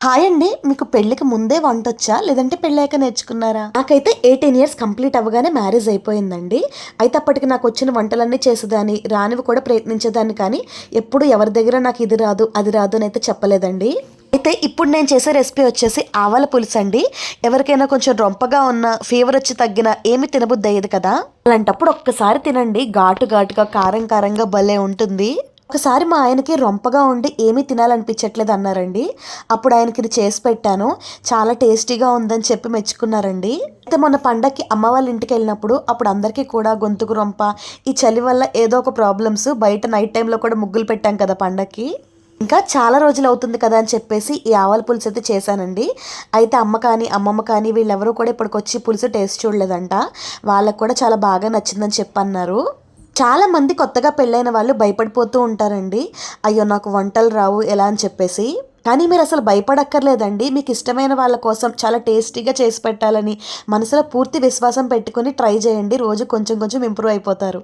Hi అండి. మీకు పెళ్ళికి ముందే వంటొచ్చా? లేదంటే పెళ్ళాక నేర్చుకున్నారా? నాకైతే 18 ఇయర్స్ కంప్లీట్ అవ్వగానే మ్యారేజ్ అయిపోయిందండి. అయితే అప్పటికి నాకొచ్చిన వంటలన్నీ చేసేదాన్ని. రానివి కూడా ప్రయత్నించేదాన్ని కానీ, ఎప్పుడు ఎవరి దగ్గర నాకు ఇది రాదు, అది రాదు అని అయితే చెప్పలేదండి. అయితే ఇప్పుడు నేను చేసే రెసిపీ వచ్చేసి ఆవాల పులుసండి. ఎవరికైనా కొంచెం రొంపగా ఉన్న, ఫీవర్ వచ్చి తగ్గినా ఏమి తినబుద్ధి అయ్యేది కదా! అలాంటప్పుడు ఒక్కసారి తినండి. ఘాటు ఘాటుగా, కారం కారంగా భలే ఉంటుంది. ఒకసారి మా ఆయనకి రొంపగా ఉండి ఏమీ తినాలనిపించట్లేదు అన్నారండి. అప్పుడు ఆయనకి ఇది చేసి పెట్టాను. చాలా టేస్టీగా ఉందని చెప్పి మెచ్చుకున్నారండి. అయితే మొన్న పండక్కి అమ్మ వాళ్ళ ఇంటికి వెళ్ళినప్పుడు అప్పుడు అందరికీ కూడా గొంతుకు రొంప, ఈ చలి వల్ల ఏదో ఒక ప్రాబ్లమ్స్, బయట నైట్ టైంలో కూడా ముగ్గులు పెట్టాం కదా పండక్కి. ఇంకా చాలా రోజులు అవుతుంది కదా అని చెప్పేసి ఈ ఆవాల పులుసు అయితే చేశానండి. అయితే అమ్మ కానీ, అమ్మమ్మ కానీ వీళ్ళెవరూ కూడా ఇప్పటికొచ్చి పులుసు టేస్ట్ చూడలేదంట. వాళ్ళకి కూడా చాలా బాగా నచ్చిందని చెప్పన్నారు. చాలామంది కొత్తగా పెళ్ళైన వాళ్ళు భయపడిపోతూ ఉంటారండి. అయ్యో! నాకు వంటలు రావు ఎలా అని చెప్పేసి. కానీ మీరసలు భయపడక్కర్లేదండి. మీకు ఇష్టమైన వాళ్ళ కోసం చాలా టేస్టీగా చేసి పెట్టాలని మనసులో పూర్తి విశ్వాసం పెట్టుకొని ట్రై చేయండి. రోజు కొంచెం కొంచెం ఇంప్రూవ్ అయిపోతారు.